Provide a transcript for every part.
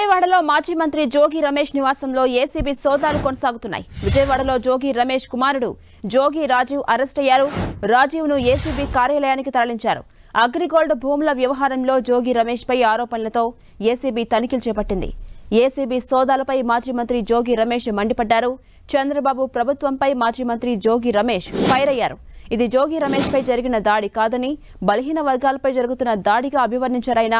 విజయవాడలో మాజీ మంత్రి జోగి రమేష్ నివాసంలో ఏసీబీ సోదాలు కొనసాగుతున్నాయి. విజయవాడలో జోగి రమేష్ కుమారుడు జోగి రాజీవ్ అరెస్ట్ అయ్యారు. రాజీవ్ను ఏసీబీ కార్యాలయానికి తరలించారు. అగ్రిగోల్డ్ భూముల వ్యవహారంలో జోగి రమేష్ పై ఆరోపణలతో ఏసీబీ తనిఖీలు చేపట్టింది. ఏసీబీ సోదాలపై మాజీ మంత్రి జోగి రమేష్ మండిపడ్డారు. చంద్రబాబు ప్రభుత్వంపై మాజీ మంత్రి జోగి రమేష్ ఫైర్ అయ్యారు. ఇది జోగి రమేష్ పై జరిగిన దాడి కాదని బలహీన వర్గాలపై జరుగుతున్న దాడిగా అభివర్ణించారాయన.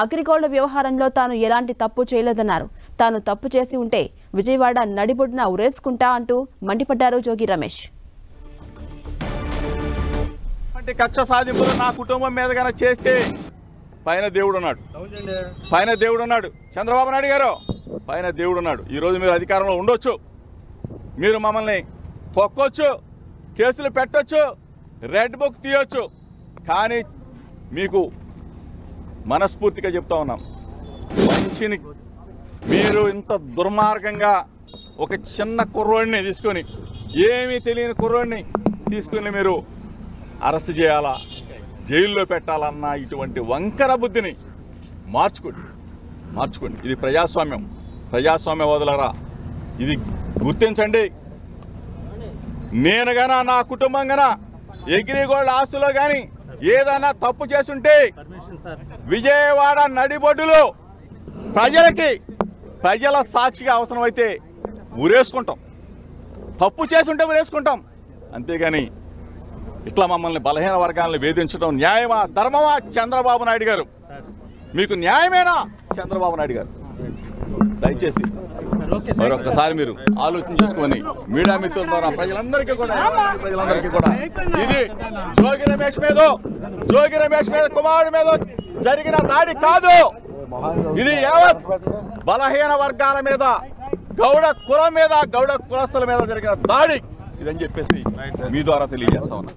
అగ్రిగోల్డ్ వ్యవహారంలో తాను ఎలాంటి తప్పు చేయలేదన్నారు. తాను తప్పు చేసి ఉంటే విజయవాడ నడిబొడ్డున ఉరేసుకుంటా అంటూ మండిపడ్డారు జోగి రమేష్. కక్ష సాధింపులు నా కుటుంబం మీద కన్నా చేస్తే పైన దేవుడు ఉన్నాడు. చంద్రబాబు నాయుడు గారు పైన దేవుడు ఉన్నాడు. ఈరోజు మీరు అధికారంలో ఉండొచ్చు, మీరు మమ్మల్ని తొక్కొచ్చు, కేసులు పెట్టొచ్చు, రెడ్ బుక్ తీయొచ్చు. కానీ మీకు మనస్ఫూర్తిగా చెప్తా ఉన్నాం, మంచిని మీరు ఇంత దుర్మార్గంగా ఒక చిన్న కుర్రోడిని తీసుకొని, ఏమీ తెలియని కుర్రోడిని తీసుకుని మీరు అరెస్ట్ చేయాలా, జైల్లో పెట్టాలన్న ఇటువంటి వంకర బుద్ధిని మార్చుకోండి. ఇది ప్రజాస్వామ్యవాదులరా, ఇది గుర్తించండి. నేను గానా నా కుటుంబం గానా అగ్రిగోల్డ్ ఆస్తులో కానీ ఏదైనా తప్పు చేస్తుంటే విజయవాడ నడిబొడ్డులో ప్రజల సాక్షిగా అవసరమైతే ఊరేసుకుంటాం. తప్పు చేస్తుంటే ఊరేసుకుంటాం. అంతేగాని ఇట్లా మమ్మల్ని బలహీన వర్గాలను వేధించడం న్యాయమా, ధర్మమా? చంద్రబాబు నాయుడు గారు, మీకు న్యాయమేనా? చంద్రబాబు నాయుడు గారు, దయచేసి మరొకసారి మీరు ఆలోచన చేసుకొని మీడియా మిత్రుల ద్వారా ప్రజలందరికీ కూడా ఇది జోగి రమేష్ మీద కుమారుడి మీద జరిగిన దాడి కాదు. ఇది యావత్ బలహీన వర్గాల మీద, గౌడ కులం మీద, గౌడ కులస్తుల మీద జరిగిన దాడి ఇదని చెప్పేసి మీ ద్వారా తెలియజేస్తా ఉన్నా.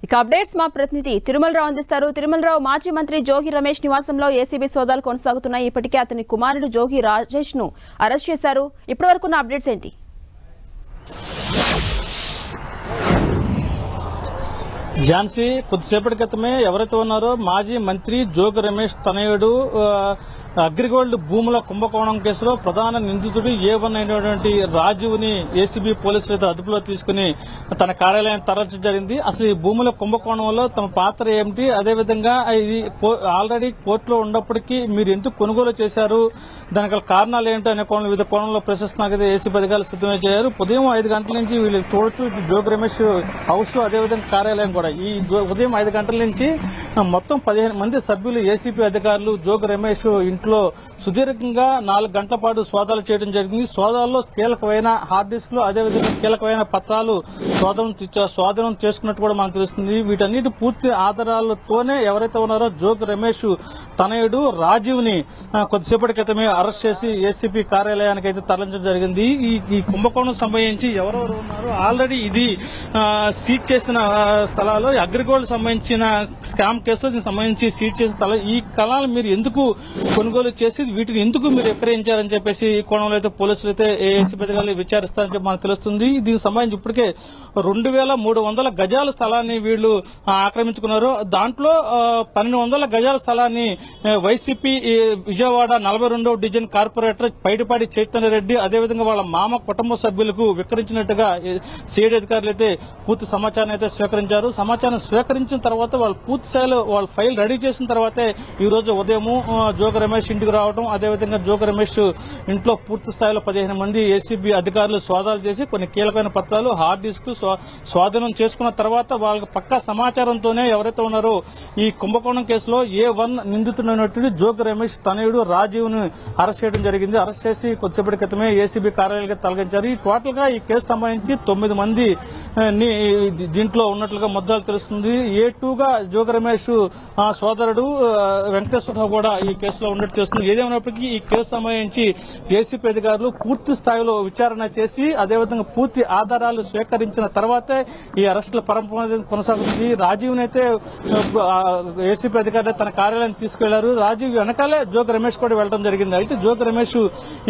ఇక అప్డేట్స్ మా ప్రతినిధి తిరుమలరావు అందిస్తారు. తిరుమలరావు, మాజీ మంత్రి జోగి రమేష్ నివాసంలో ఏసీబీ సోదాలు కొనసాగుతున్నాయి. ఇప్పటికే అతని కుమారుడు జోగి రాజేష్ ను అరెస్ట్ చేశారు. ఇప్పటివరకు ఉన్న అప్డేట్స్ ఏంటి? ఝాన్సీ, కొద్దిసేపటి క్రితమే ఎవరైతే ఉన్నారో మాజీ మంత్రి జోగి రమేష్ తనయుడు అగ్రిగోల్డ్ భూముల కుంభకోణం కేసులో ప్రధాన నిందితుడు A1 అయినటువంటి రాజీవ్ ని ఏసీబీ పోలీసులు అదుపులో తీసుకుని తన కార్యాలయం తరలించడం జరిగింది. అసలు ఈ భూముల కుంభకోణంలో తమ పాత్ర ఏమిటి, అదేవిధంగా ఇది ఆల్రెడీ కోర్టులో ఉన్నప్పటికీ మీరు ఎందుకు కొనుగోలు చేశారు, దానికి కారణాలు ఏంటో అనే వివిధ కోణంలో ప్రశ్నిస్తున్నారు ఏసీబీ అధికారులు సిద్ధమే చేశారు. ఉదయం 5 గంటల నుంచి వీళ్ళు చూడొచ్చు, జోగి రమేష్ హౌస్ అదేవిధంగా కార్యాలయం కూడా. ఈ ఉదయం 5 గంటల నుంచి మొత్తం 15 మంది సభ్యులు ఏసీబీ అధికారులు జోగి రమేష్ ఇంట్లో సుదీర్ఘంగా 4 గంటల పాటు సోదాలు చేయడం జరిగింది. సోదాల్లో కీలకమైన హార్డ్ డిస్క్లు అదేవిధంగా కీలకమైన పత్రాలు స్వాధీనం చేసుకున్నట్టు కూడా మనకు తెలుస్తుంది. వీటన్నిటి పూర్తి ఆధారాలతోనే ఎవరైతే ఉన్నారో జోగి రమేష్ తనయుడు రాజీవ్ ని కొద్దిసేపటి క్రితమే అరెస్ట్ చేసి ఏసీపీ కార్యాలయానికి అయితే తరలించడం జరిగింది. ఈ కుంభకోణం సంబంధించి ఎవరెవరు ఉన్నారో ఆల్రెడీ ఇది సీజ్ చేసిన స్థలాలు, అగ్రిగోల్డ్ సంబంధించిన స్కామ్ కేసులో దీనికి సంబంధించి సీజ్ చేసిన స్థలాలు. ఈ కళాలు మీరు ఎందుకు కొనుగోలు చేసి వీటిని ఎందుకు మీరు విక్రయించారని చెప్పేసి ఈ కోణంలో అయితే పోలీసులు అయితే ఏసీబీ అధికారులు విచారిస్తారని చెప్పి మనకు తెలుస్తుంది. దీనికి సంబంధించి ఇప్పటికే 2300 గజాల స్థలాన్ని వీళ్లు ఆక్రమించుకున్నారు. దాంట్లో 1200 గజాల స్థలాన్ని వైసీపీ విజయవాడ 42వ డివిజన్ కార్పొరేటర్ పైడిపాటి చైతన్య రెడ్డి అదేవిధంగా వాళ్ళ మామ కుటుంబ సభ్యులకు విక్రయించినట్టుగా సిఐడి అధికారులు అయితే పూర్తి సమాచారం అయితే స్వీకరించారు. సమాచారం స్వీకరించిన తర్వాత వాళ్ళు పూర్తి స్థాయిలో వాళ్ళ ఫైల్ రెడీ చేసిన తర్వాతే ఈ రోజు ఉదయం జోగి రమేష్ ఇంటికి రావడం, అదేవిధంగా జోగి రమేష్ ఇంట్లో పూర్తి స్థాయిలో 15 మంది ఏసీబీ అధికారులు సోదాలు చేసి కొన్ని కీలకమైన పత్రాలు హార్డ్ డిస్క్ స్వాధీనం చేసుకున్న తర్వాత వాళ్ళకి పక్కా సమాచారంతోనే ఎవరైతే ఉన్నారో ఈ కుంభకోణం కేసులో A1 నిందితుడైనటువంటి జోగి రమేష్ తనయుడు రాజీవ్ ను అరెస్ట్ చేయడం జరిగింది. అరెస్ట్ చేసి కొద్దిసేపటి క్రితమే ఏసీబీ కార్యాలయానికి తరలించారు. ఈ టోటల్ గా ఈ కేసు సంబంధించి 9 మంది దీంట్లో ఉన్నట్లుగా ముద్దాలు తెలుస్తుంది. A2గా జోగి రమేష్ సోదరుడు వెంకటేశ్వరరావు కూడా ఈ కేసులో ఉన్నట్టు తెలుస్తుంది. ఏదేమైనప్పటికీ ఈ కేసు సంబంధించి ఏసీపీ అధికారులు పూర్తి స్థాయిలో విచారణ చేసి అదేవిధంగా పూర్తి ఆధారాలు స్వీకరించిన తర్వాతే ఈ అరెస్టుల పరంపర కొనసాగుతుంది. రాజీవ్ నైతే ఏసీపీ అధికారులు తన కార్యాలయాన్ని తీసుకెళ్లారు. రాజీవ్ వెనకాలే జోగి రమేష్ కూడా వెళ్లడం జరిగింది. అయితే జోగి రమేష్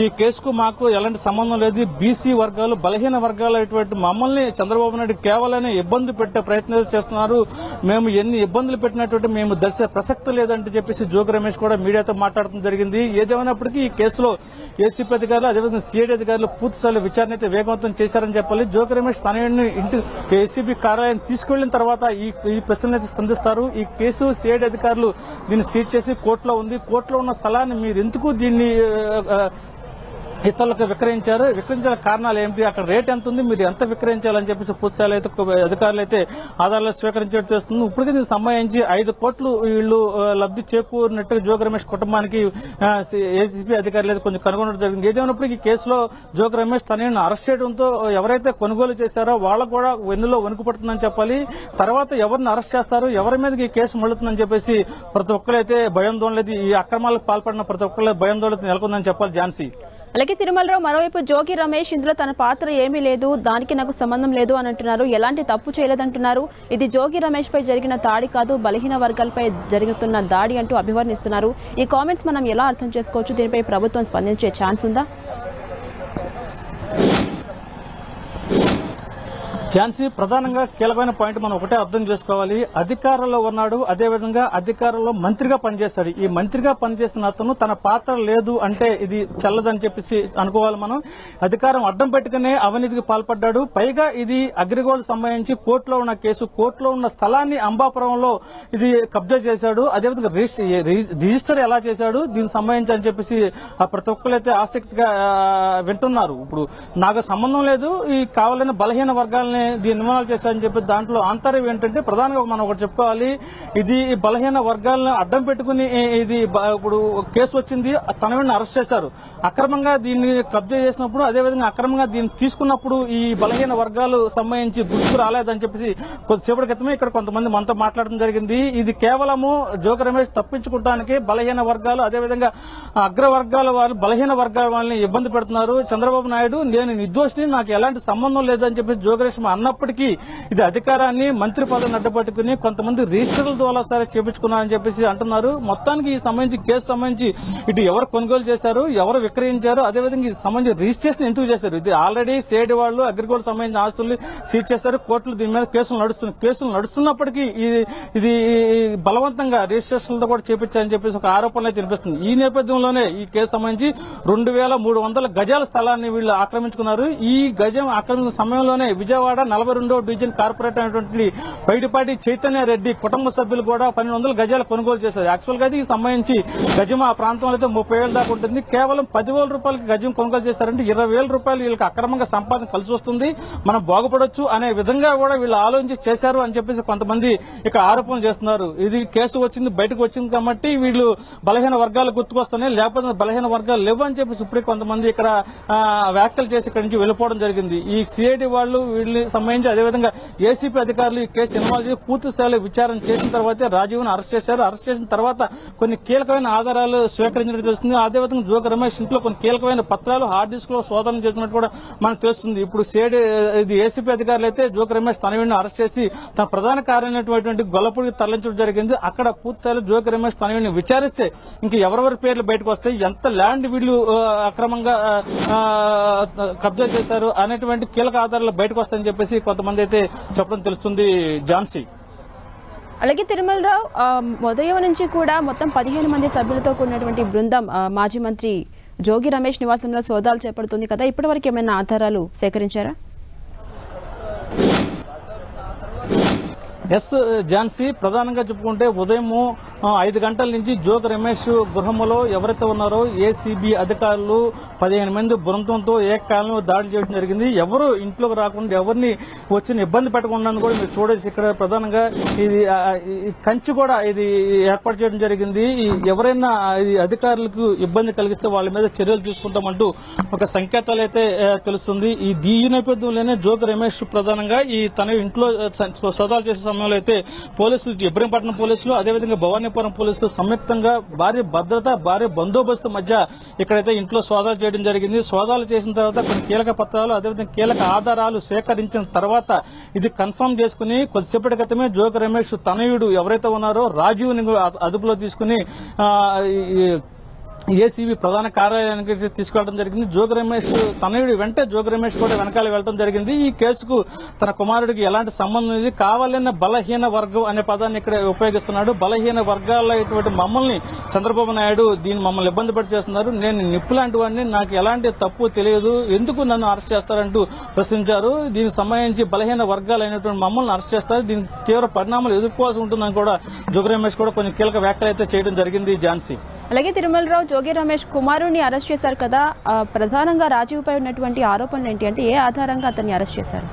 ఈ కేసుకు మాకు ఎలాంటి సంబంధం లేదు, బీసీ వర్గాలు బలహీన వర్గాలు అటువంటి మమ్మల్ని చంద్రబాబు నాయుడు కేవలం ఇబ్బంది పెట్టే ప్రయత్నాలు చేస్తున్నారు, మేము ఎన్ని ఇబ్బందులు పెట్టినటువంటి మేము దర్శ ప్రసక్తి లేదంటే చెప్పేసి జోగి రమేష్ కూడా మీడియాతో మాట్లాడారు. మాట్లాడటం జరిగింది. ఏదేమైనప్పటికీ ఈ కేసులో ఏసీపీ అధికారులు అదేవిధంగా సిఐడి అధికారులు పూర్తిస్థాయిలో విచారణ అయితే వేగవంతం చేశారని చెప్పాలి. జోగి రమేష్ తనయుడిని ఇంటి ఏసీబీ కార్యాలయం తీసుకెళ్లిన తర్వాత ఈ ప్రశ్నలు అయితే స్పందిస్తారు. ఈ కేసు సిఐడి అధికారులు దీన్ని సీజ్ చేసి కోర్టులో ఉంది. కోర్టులో ఉన్న స్థలాన్ని మీరు ఎందుకు దీన్ని ఇతరులకు విక్రయించిన కారణాలు ఏమిటి, అక్కడ రేట్ ఎంత ఉంది, మీరు ఎంత విక్రయించాలని చెప్పేసి పూర్తిస్థాయిలో అయితే అధికారులు అయితే ఆధారాలు స్వీకరించేట్టు చేస్తుంది. ఇప్పటికీ దీనికి సంబంధించి 5 కోట్లు వీళ్ళు లబ్ధి చేకూరినట్టు జోగి రమేష్ కుటుంబానికి ఏసీపీ అధికారులు అయితే కొంచెం కనుగొనడం జరిగింది. ఏదేమైనప్పటికీ ఈ కేసులో జోగి రమేష్ తనని అరెస్ట్ చేయడంతో ఎవరైతే కొనుగోలు చేశారో వాళ్ళకు కూడా వెన్నులో వణుకు పడుతుందని చెప్పాలి. తర్వాత ఎవరిని అరెస్ట్ చేస్తారు, ఎవరి మీదకి ఈ కేసు మళ్ళుతుందని చెప్పేసి ప్రతి ఒక్కరైతే భయాందోళన, ఈ అక్రమాలకు పాల్పడిన ప్రతి ఒక్కరు భయాందోళన నెలకొందని చెప్పాలి. ఝాన్సీ. అలాగే తిరుమలరావు, మరోవైపు జోగి రమేష్ ఇందులో తన పాత్ర ఏమీ లేదు, దానికి నాకు సంబంధం లేదు అని అంటున్నారు. ఎలాంటి తప్పు చేయలేదంటున్నారు. ఇది జోగి రమేష్ పై జరిగిన దాడి కాదు, బలహీన వర్గాలపై జరుగుతున్న దాడి అంటూ అభివర్ణిస్తున్నారు. ఈ కామెంట్స్ మనం ఎలా అర్థం చేసుకోవచ్చు? దీనిపై ప్రభుత్వం స్పందించే ఛాన్స్ ఉందా? ఝాన్సీ, ప్రధానంగా కీలకమైన పాయింట్ మనం ఒకటే అర్థం చేసుకోవాలి. అధికారంలో ఉన్నాడు, అదేవిధంగా అధికారంలో మంత్రిగా పనిచేస్తాడు. ఈ మంత్రిగా పనిచేసిన అతను తన పాత్ర లేదు అంటే ఇది చల్లదని చెప్పేసి అనుకోవాలి మనం. అధికారం అడ్డం పెట్టుకునే అవినీతికి పాల్పడ్డాడు. పైగా ఇది అగ్రిగోల్డ్ సంబంధించి కోర్టులో ఉన్న కేసు. కోర్టులో ఉన్న స్థలాన్ని అంబాపురంలో ఇది కబ్జా చేశాడు. అదేవిధంగా రిజిస్టర్ ఎలా చేశాడు, దీనికి సంబంధించి అని చెప్పేసి ప్రతి ఒక్కరైతే ఆసక్తిగా వింటున్నారు. ఇప్పుడు నాకు సంబంధం లేదు, ఈ కావాలని బలహీన వర్గాలని దీన్ని ఇన్వాల్వ్ చేశారని చెప్పి దాంట్లో ఆంతర్యం ఏంటంటే ప్రధానంగా మనం ఒకటి చెప్పుకోవాలి. ఇది బలహీన వర్గాలను అడ్డం పెట్టుకుని ఇది ఇప్పుడు కేసు వచ్చింది, తనని అరెస్ట్ చేశారు. అక్రమంగా దీన్ని కబ్జా చేసినప్పుడు, అదేవిధంగా అక్రమంగా దీన్ని తీసుకున్నప్పుడు ఈ బలహీన వర్గాలు సంబంధించి గుర్తుకు రాలేదని చెప్పేసి కొద్దిసేపటి క్రితమే ఇక్కడ కొంతమంది మనతో మాట్లాడడం జరిగింది. ఇది కేవలము జోగి రమేష్ తప్పించుకోవడానికి బలహీన వర్గాలు, అదేవిధంగా అగ్రవర్గాల వాళ్ళు బలహీన వర్గాల వాళ్ళని ఇబ్బంది పెడుతున్నారు. చంద్రబాబు నాయుడు నేను నిర్దోషిని, నాకు ఎలాంటి సంబంధం లేదని చెప్పి జోగి రమేష్ అన్నప్పటికీ ఇది అధికారాన్ని, మంత్రి పదవిని అడ్డపట్టుకుని కొంతమంది రిజిస్టర్ల ద్వారా సరే చేపించుకున్నారని చెప్పేసి అంటున్నారు. మొత్తానికి ఈ సంబంధించి కేసు సంబంధించి ఇటు ఎవరు కొనుగోలు చేశారు, ఎవరు విక్రయించారు, అదేవిధంగా ఇది సంబంధించి రిజిస్ట్రేషన్ ఎందుకు చేశారు, ఇది ఆల్రెడీ సేడి వాళ్ళు అగ్రిగోల్డ్ సంబంధించిన ఆస్తులు సీజ్ చేశారు. కోర్టులు దీని మీద కేసులు నడుస్తున్నప్పటికీ ఇది బలవంతంగా రిజిస్ట్రేషన్లతో కూడా చేపించారని చెప్పేసి ఒక ఆరోపణ అయితే వినిపిస్తుంది. ఈ నేపథ్యంలోనే ఈ కేసు సంబంధించి 2300 గజాల స్థలాన్ని వీళ్ళు ఆక్రమించుకున్నారు. ఈ గజం ఆక్రమించిన సమయంలోనే విజయవాడ 42వ డివిజన్ కార్పొరేటర్ అయినటువంటి పైడిపాటి చైతన్య రెడ్డి కుటుంబ సభ్యులు కూడా 1200 గజాలు కొనుగోలు చేశారు. యాక్చువల్ గా ఇది సంబంధించి గజం ఆ ప్రాంతంలో అయితే 30,000 దాకా ఉంటుంది. కేవలం 10,000 రూపాయలకి గజం కొనుగోలు చేశారంటే 20,000 రూపాయలు వీళ్ళకి అక్రమంగా సంపాదన కలిసి వస్తుంది, మనం బాగుపడొచ్చు అనే విధంగా కూడా వీళ్ళు ఆలోచించి చేశారు అని చెప్పేసి కొంతమంది ఇక ఆరోపణలు చేస్తున్నారు. ఇది కేసు వచ్చింది, బయటకు వచ్చింది కాబట్టి వీళ్ళు బలహీన వర్గాలు గుర్తుకొస్తున్నాయి, లేకపోతే బలహీన వర్గాలు లేవు అని చెప్పేసి ఇప్పుడే కొంతమంది ఇక్కడ వ్యాఖ్యలు చేసి ఇక్కడి నుంచి వెళ్ళిపోవడం జరిగింది. ఈ సిఐడి వాళ్ళు వీళ్ళని సంబంధించి అదేవిధంగా ఏసీపీ అధికారులు ఈ కేసు ఇన్వాల్వ్ చేసి పూర్తి స్థాయిలో విచారణ చేసిన తర్వాత రాజీవ్ను అరెస్ట్ చేశారు. అరెస్ట్ చేసిన తర్వాత కొన్ని కీలకమైన ఆధారాలు స్వీకరించినట్టు తెలుస్తుంది. అదేవిధంగా జోగి రమేష్ ఇంట్లో కొన్ని కీలకమైన పత్రాలు, హార్డ్ డిస్క్ లో శోధన చేసినట్టు కూడా మనకు తెలుస్తుంది. ఇప్పుడు ఇది ఏసీపీ అధికారులు అయితే జోగి రమేష్ తనయుడిని అరెస్ట్ చేసి తన ప్రధాన కార్యమైనటువంటి గొల్లపూడికి తరలించడం జరిగింది. అక్కడ పూర్తి స్థాయిలో జోగి రమేష్ తనయుడిని విచారిస్తే ఇంకా ఎవరెవరి పేర్లు బయటకు వస్తాయి, ఎంత ల్యాండ్ వీళ్ళు అక్రమంగా కబ్జా చేశారు అనేటువంటి కీలక ఆధారాలు బయటకు వస్తాయని చెప్పేసి కొంతమంది అయితే చెప్పడం తెలుస్తుంది. ఝాన్సీ. అలాగే తిరుమలరావు, ఉదయం నుంచి కూడా మొత్తం 15 మంది సభ్యులతో కూడినటువంటి బృందం మాజీ మంత్రి జోగి రమేష్ నివాసంలో సోదాలు చేపడుతుంది కదా, ఇప్పటివరకు ఏమైనా ఆధారాలు సేకరించారా? ఎస్ ఝాన్సీ, ప్రధానంగా చెప్పుకుంటే ఉదయం 5 గంటల నుంచి జోగి రమేష్ గృహంలో ఎవరైతే ఉన్నారో ఏసీబీ అధికారులు 15 మంది బృందంతో ఏకకాలంలో దాడి చేయడం జరిగింది. ఎవరు ఇంట్లోకి రాకుండా, ఎవరిని వచ్చిన ఇబ్బంది పెట్టకుండా కూడా మీరు చూడొచ్చు. ఇక్కడ ప్రధానంగా ఇది కంచి కూడా ఇది ఏర్పాటు చేయడం జరిగింది. ఎవరైనా అధికారులకు ఇబ్బంది కలిగిస్తే వాళ్ళ మీద చర్యలు తీసుకుంటామంటూ ఒక సంకేతాలు అయితే తెలుస్తుంది. ఈ నేపథ్యంలోనే జోగి రమేష్ ప్రధానంగా తన ఇంట్లో సోదాలు చేసే సమయంలో అయితే పోలీసులు, ఇబ్రహీంపట్నం పోలీసులు, అదేవిధంగా భవానీపురం పోలీసులు సంయుక్తంగా భారీ భద్రత, భారీ బందోబస్తు మధ్య ఇక్కడైతే ఇంట్లో సోదాలు చేయడం జరిగింది. సోదాలు చేసిన తర్వాత కొన్ని కీలక పత్రాలు, అదేవిధంగా కీలక ఆధారాలు సేకరించిన తర్వాత ఇది కన్ఫర్మ్ చేసుకుని కొద్దిసేపటి క్రితమే జోగి రమేష్ తనయుడు ఎవరైతే ఉన్నారో రాజీవ్ని అదుపులో తీసుకుని ఏసీబీ ప్రధాన కార్యాలయానికి తీసుకెళ్లడం జరిగింది. జోగి రమేష్ తనయుడి వెంట జోగి రమేష్ కూడా వెనకాల వెళ్లడం జరిగింది. ఈ కేసుకు తన కుమారుడికి ఎలాంటి సంబంధం ఇది, కావాలన్న బలహీన వర్గం అనే పదాన్ని ఇక్కడ ఉపయోగిస్తున్నాడు. బలహీన వర్గాల్లో ఇటువంటి మమ్మల్ని చంద్రబాబు నాయుడు మమ్మల్ని ఇబ్బంది పెట్టి చేస్తున్నారు, నేను నిప్పు లాంటి వాడిని, నాకు ఎలాంటి తప్పు తెలియదు, ఎందుకు నన్ను అరెస్ట్ చేస్తారంటూ ప్రశ్నించారు. దీనికి సంబంధించి బలహీన వర్గాలైనటువంటి మమ్మల్ని అరెస్ట్ చేస్తారు, దీనికి తీవ్ర పరిణామాలు ఎదుర్కోవాల్సి ఉంటుందని కూడా జోగి రమేష్ కూడా కొన్ని కీలక వ్యాఖ్యలు అయితే చేయడం జరిగింది. ఝాన్సీ, అలాగే తిరుమలరావు, జోగి రమేష్ కుమారుడిని అరెస్ట్ చేశారు కదా, ప్రధానంగా రాజీవ్పై ఉన్నటువంటి ఆరోపణలు ఏంటి, అంటే ఏ ఆధారంగా అతన్ని అరెస్ట్ చేశారు?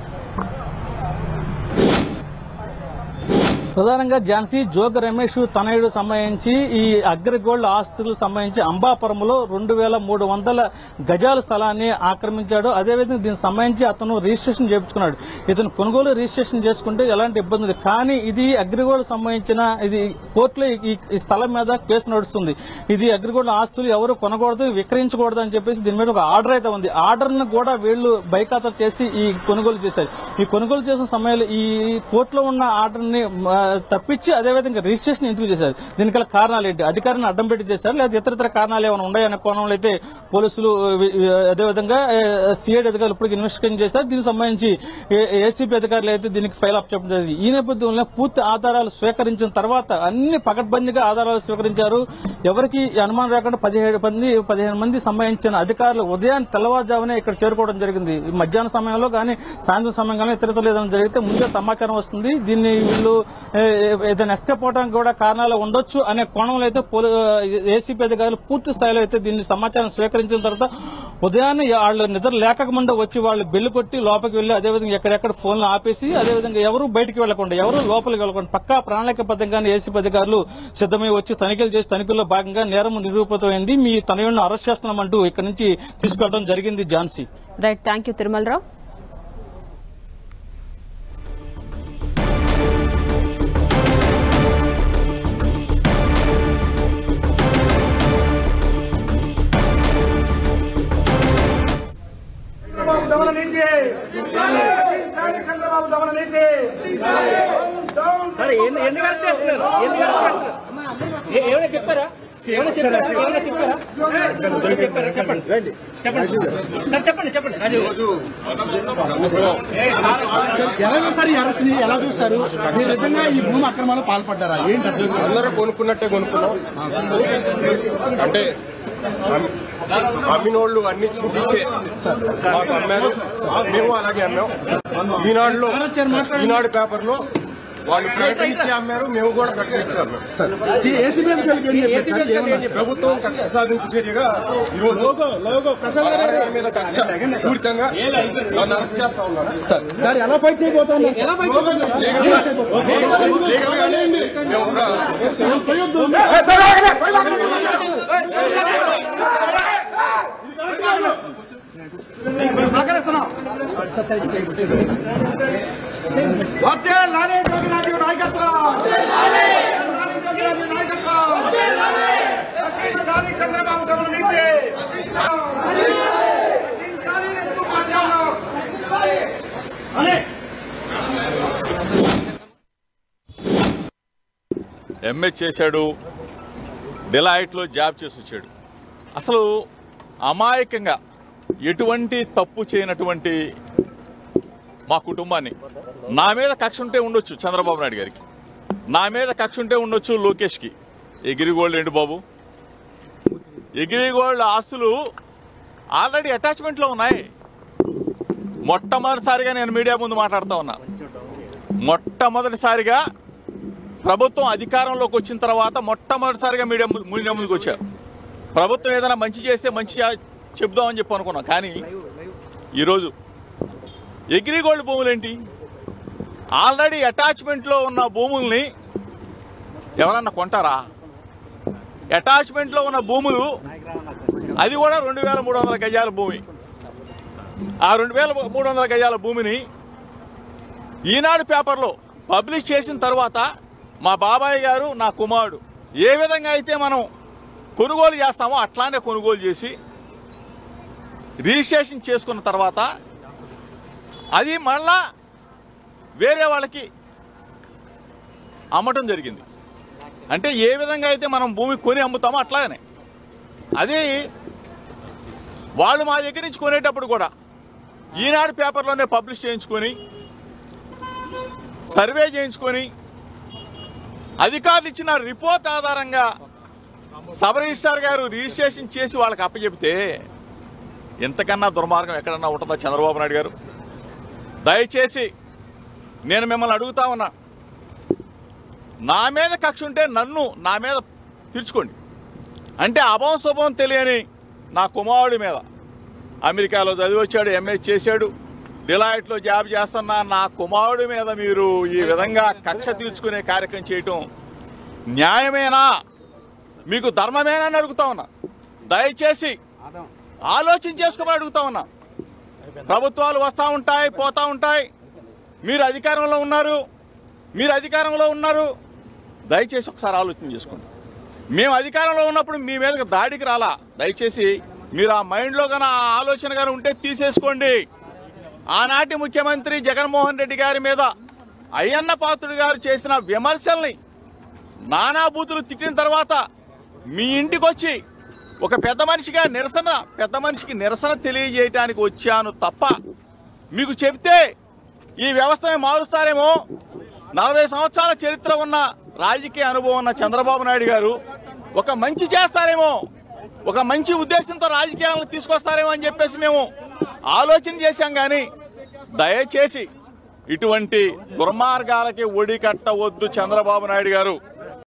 ప్రధానంగా ఝాన్సీ, జోగి రమేష్ తనయుడు సంబంధించి ఈ అగ్రిగోల్డ్ ఆస్తులకు సంబంధించి అంబాపురంలో 2300 గజాల స్థలాన్ని ఆక్రమించాడు. అదేవిధంగా దీనికి సంబంధించి అతను రిజిస్ట్రేషన్ చేయించుకున్నాడు. ఇతను కొనుగోలు రిజిస్ట్రేషన్ చేసుకుంటే ఎలాంటి ఇబ్బంది లేదు, కానీ ఇది అగ్రిగోల్డ్ సంబంధించిన ఇది కోర్టులో ఈ స్థలం మీద కేసు నడుస్తుంది. ఇది అగ్రిగోల్డ్ ఆస్తులు ఎవరు కొనకూడదు, విక్రయించకూడదు అని చెప్పేసి దీని మీద ఒక ఆర్డర్ అయితే ఉంది. ఆర్డర్ ను కూడా వీళ్లు బైఖాతరు చేసి ఈ కొనుగోలు చేశారు. ఈ కొనుగోలు చేసిన సమయంలో ఈ కోర్టులో ఉన్న ఆర్డర్ ని తప్పించి అదేవిధంగా రిజిస్ట్రేషన్ ఎందుకు చేశారు, దీనికల కారణాలు ఏంటి, అధికారిని అడ్డం పెట్టి చేశారు లేదా ఇతర కారణాలు ఏమైనా ఉన్నాయనే కోణంలో అయితే పోలీసులు అదేవిధంగా సిఐడి అధికారులు ఇప్పటికి ఇన్వెస్టిగేషన్ చేశారు. దీనికి సంబంధించి ఏసీబీ అధికారులు అయితే దీనికి ఫైల్ అప్ చెప్పడం జరిగింది. ఈ నేపథ్యంలో పూర్తి ఆధారాలు స్వీకరించిన తర్వాత అన్ని పకడ్బందీగా ఆధారాలు స్వీకరించారు. ఎవరికి అనుమానం రాకుండా 15 మంది సంబంధించిన అధికారులు ఉదయం తెల్లవారుజామునే ఇక్కడ చేరుకోవడం జరిగింది. మధ్యాహ్నం సమయంలో కానీ సాయంత్రం సమయం కానీ ఇతరతలు ఏదైనా జరిగితే ముందే సమాచారం వస్తుంది. దీన్ని వీళ్ళు ఏదైనా ఎస్కేప్ అవడానికి కూడా కారణాలు ఉండొచ్చు అనే కోణంలో అయితే ఏసీపీ అధికారులు పూర్తి స్థాయిలో అయితే దీన్ని సమాచారం స్వీకరించిన తర్వాత ఉదయాన్నే వాళ్ళు నిద్ర లేకముందే వచ్చి వాళ్ళు బెల్లు కొట్టి లోపలికి వెళ్లి అదేవిధంగా ఎక్కడెక్కడ ఫోన్లు ఆపేసి అదేవిధంగా ఎవరు బయటికి వెళ్లకుండా ఎవరు లోపలికి వెళ్లకుండా పక్కా ప్రణాళికబద్దంగానే ఏసీపీ అధికారులు సిద్దమై వచ్చి తనిఖీలు చేసి తనిఖీల్లో భాగంగా నేరం నిరూపితమైంది. మీ తనయుడిని అరెస్ట్ చేస్తున్నామంటూ ఇక్కడ నుంచి తీసుకెళ్లడం జరిగింది. Jhansi, right, thank you Tirumalarao. Chandrababu దమన నీతి చెప్పారా జగన్ సార్ ఈ అరెస్ట్ ని ఎలా చూస్తారు? నిజంగా ఈ భూమి అక్రమాలు పాల్పడ్డారా ఏంటి? అందరూ కొనుక్కున్నట్టే కొనుక్కున్నాం అంటే అమ్మినోళ్ళు అన్ని చూపించే మాకు అమ్మారు, మేము అలాగే అమ్మాం. ఈనాడు పేపర్లో వాళ్ళు ప్రకటించి అమ్మారు, మేము కూడా ప్రకటించి అమ్మాం. ప్రభుత్వం కక్ష సాధింపు చర్యగా ఈరోజు మీద కక్ష పూర్తిగా నన్ను అరెస్ట్ చేస్తా ఉన్నారు. ఎలా ఫైట్ చేయబోతున్నారు? లీగల్ గానే మేము సహకరిస్తున్నాం. చంద్రబాబు దమన నీతి ఎంఏ చేశాడు, డిలైట్లో జాబ్ చేసి వచ్చాడు. అసలు అమాయకంగా ఎటువంటి తప్పు చేయనటువంటి మా కుటుంబాన్ని, నా మీద కక్ష ఉంటే ఉండొచ్చు చంద్రబాబు నాయుడు గారికి, నా మీద కక్ష ఉంటే ఉండొచ్చు లోకేష్కి. ఎగిరిగోల్డ్ ఏంటి బాబు, ఎగిరిగోల్డ్ ఆస్తులు ఆల్రెడీ అటాచ్మెంట్లో ఉన్నాయి. మొట్టమొదటిసారిగా నేను మీడియా ముందు మాట్లాడుతూ ఉన్నా. మొట్టమొదటిసారిగా ప్రభుత్వం అధికారంలోకి వచ్చిన తర్వాత మొట్టమొదటిసారిగా మీడియా ముందుకు వచ్చారు. ప్రభుత్వం ఏదైనా మంచి చేస్తే మంచి చెప్దామని చెప్పి అనుకున్నాం. కానీ ఈరోజు అగ్రిగోల్డ్ భూములేంటి, ఆల్రెడీ అటాచ్మెంట్లో ఉన్న భూముల్ని ఎవరన్నా కొంటారా? అటాచ్మెంట్లో ఉన్న భూములు, అది కూడా 2300 గజాల భూమి. ఆ 2300 గజాల భూమిని ఈనాడు పేపర్లో పబ్లిష్ చేసిన తర్వాత మా బాబాయ్ గారు, నా కుమారుడు ఏ విధంగా అయితే మనం కొనుగోలు చేస్తామో అట్లానే కొనుగోలు చేసి రిజిస్ట్రేషన్ చేసుకున్న తర్వాత అది మళ్ళా వేరే వాళ్ళకి అమ్మటం జరిగింది. అంటే ఏ విధంగా అయితే మనం భూమి కొని అమ్ముతామో అట్లానే అది వాళ్ళు మా దగ్గర నుంచి కొనేటప్పుడు కూడా ఈనాడు పేపర్లోనే పబ్లిష్ చేయించుకొని సర్వే చేయించుకొని అధికారులు ఇచ్చిన రిపోర్ట్ ఆధారంగా సబ్ రిజిస్ట్రార్ గారు రిజిస్ట్రేషన్ చేసి వాళ్ళకి అప్పచెబితే ఇంతకన్నా దుర్మార్గం ఎక్కడన్నా ఉంటుందా చంద్రబాబు నాయుడు గారు? దయచేసి నేను మిమ్మల్ని అడుగుతా ఉన్నా, నా మీద కక్ష ఉంటే నా మీద తీర్చుకోండి. అంటే అభం శుభం తెలియని నా కుమారుడి మీద, అమెరికాలో చదివి వచ్చాడు, ఎంఏ చేశాడు, డిలాయిట్లో జాబ్ చేస్తున్న నా కుమారుడి మీద మీరు ఈ విధంగా కక్ష తీర్చుకునే కార్యక్రమం చేయటం న్యాయమేనా, మీకు ధర్మమేనా అని అడుగుతా ఉన్నా. దయచేసి ఆలోచన చేసుకోమని అడుగుతా ఉన్నా. ప్రభుత్వాలు వస్తూ ఉంటాయి, పోతూ ఉంటాయి. మీరు అధికారంలో ఉన్నారు, దయచేసి ఒకసారి ఆలోచన చేసుకోండి. మేము అధికారంలో ఉన్నప్పుడు మీ మీదకి దాడికి రాలా. దయచేసి మీరు ఆ మైండ్లో కానీ ఆ ఆలోచన కానీ ఉంటే తీసేసుకోండి. ఆనాటి ముఖ్యమంత్రి జగన్మోహన్ రెడ్డి గారి మీద అయ్యన్న పాత్రుడు గారు చేసిన విమర్శల్ని నానా బూతులు తిట్టిన తర్వాత మీ ఇంటికి వచ్చి ఒక పెద్ద మనిషికి నిరసన తెలియజేయడానికి వచ్చాను తప్ప మీకు చెప్తే ఈ వ్యవస్థని మారుస్తారేమో, 40 సంవత్సరాల చరిత్ర ఉన్న రాజకీయ అనుభవం ఉన్న చంద్రబాబు నాయుడు గారు ఒక మంచి చేస్తారేమో, ఒక మంచి ఉద్దేశంతో రాజకీయాలను తీసుకొస్తారేమో అని చెప్పేసి మేము ఆలోచన చేశాం. కానీ దయచేసి ఇటువంటి దుర్మార్గాలకి ఒడి కట్టవద్దు చంద్రబాబు నాయుడు గారు.